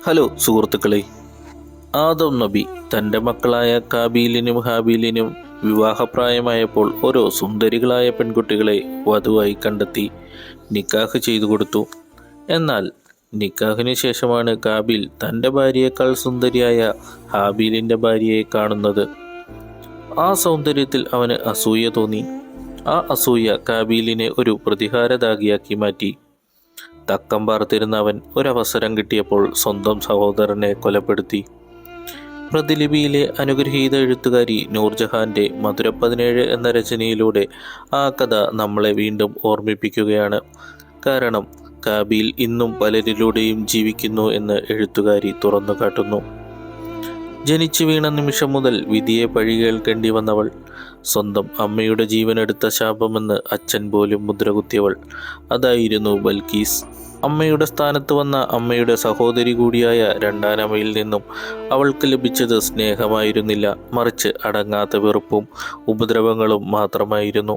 Hello സുഹൃത്തുക്കളെ, ആദം നബി തൻ്റെ മക്കളായ കാബീലിനും ഹാബീലിനും വിവാഹപ്രായമായപ്പോൾ ഓരോ സുന്ദരികളായ പെൺകുട്ടികളെ വധുവായി കണ്ടെത്തി നിക്കാഹ് ചെയ്തു കൊടുത്തു. എന്നാൽ നിക്കാഹിന് ശേഷമാണ് കാബീൽ തൻ്റെ ഭാര്യയേക്കാൾ സുന്ദരിയായ ഹാബീലിൻ്റെ ഭാര്യയെ കാണുന്നത്. ആ സൗന്ദര്യത്തിൽ അവന് അസൂയ തോന്നി. ആ അസൂയ കാബീലിനെ ഒരു പ്രതികാരദാഗിയാക്കി മാറ്റി. തക്കം പാർത്തിരുന്ന അവൻ ഒരവസരം കിട്ടിയപ്പോൾ സ്വന്തം സഹോദരനെ കൊലപ്പെടുത്തി. പ്രതിലിപിയിലെ അനുഗ്രഹീത എഴുത്തുകാരി നൂർജഹാന്റെ മധുര 17 എന്ന രചനയിലൂടെ ആ കഥ നമ്മളെ വീണ്ടും ഓർമ്മിപ്പിക്കുകയാണ്. കാരണം കാബീൽ ഇന്നും പലരിലൂടെയും ജീവിക്കുന്നു എന്ന് എഴുത്തുകാരി തുറന്നു കാട്ടുന്നു. ജനിച്ചു വീണ നിമിഷം മുതൽ വിധിയെ പഴി കേൾക്കേണ്ടി വന്നവൾ, സ്വന്തം അമ്മയുടെ ജീവനെടുത്ത ശാപമെന്ന് അച്ഛൻ പോലും മുദ്രകുത്തിയവൾ, അതായിരുന്നു ബൽക്കീസ്. അമ്മയുടെ സ്ഥാനത്ത് വന്ന അമ്മയുടെ സഹോദരി കൂടിയായ രണ്ടാനമ്മയിൽ നിന്നും അവൾക്ക് ലഭിച്ചത് സ്നേഹമായിരുന്നില്ല, മറിച്ച് അടങ്ങാത്ത വെറുപ്പും ഉപദ്രവങ്ങളും മാത്രമായിരുന്നു.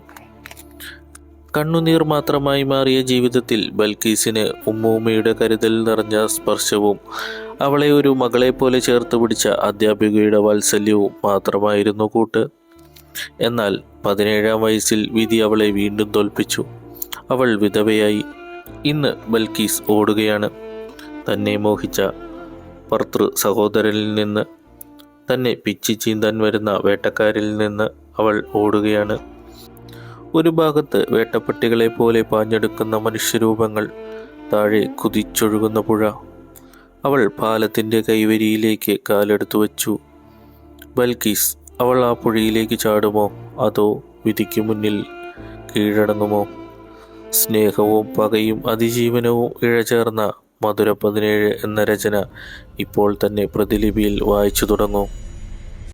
കണ്ണുനീർ മാത്രമായി മാറിയ ജീവിതത്തിൽ ബൽക്കീസിന് ഉമ്മൂമ്മയുടെ കരുതൽ നിറഞ്ഞ സ്പർശവും അവളെ ഒരു മകളെ പോലെ ചേർത്ത് പിടിച്ച അധ്യാപികയുടെ വാത്സല്യവും മാത്രമായിരുന്നു കൂട്ട്. എന്നാൽ 17-ാം വയസ്സിൽ വിധി അവളെ വീണ്ടും തോൽപ്പിച്ചു. അവൾ വിധവയായി. ഇന്ന് ബൽക്കീസ് ഓടുകയാണ്. തന്നെ മോഹിച്ച ഭർതൃ സഹോദരനിൽ നിന്ന്, തന്നെ പിച്ചി ചീന്താൻ വരുന്ന വേട്ടക്കാരിൽ നിന്ന് അവൾ ഓടുകയാണ്. ഒരു ഭാഗത്ത് വേട്ടപ്പട്ടികളെ പോലെ പാഞ്ഞെടുക്കുന്ന മനുഷ്യരൂപങ്ങൾ, താഴെ കുതിച്ചൊഴുകുന്ന പുഴ. അവൾ പാലത്തിൻ്റെ കൈവരിയിലേക്ക് കാലെടുത്തു വച്ചു. ബൽക്കീസ്, അവൾ ആ പുഴയിലേക്ക് ചാടുമോ, അതോ വിധിക്ക് മുന്നിൽ കീഴടങ്ങുമോ? സ്നേഹവും പകയും അതിജീവനവും ഇഴചേർന്ന മധുര 17 എന്ന രചന ഇപ്പോൾ തന്നെ പ്രതിലിപിയിൽ വായിച്ചു തുടങ്ങൂ.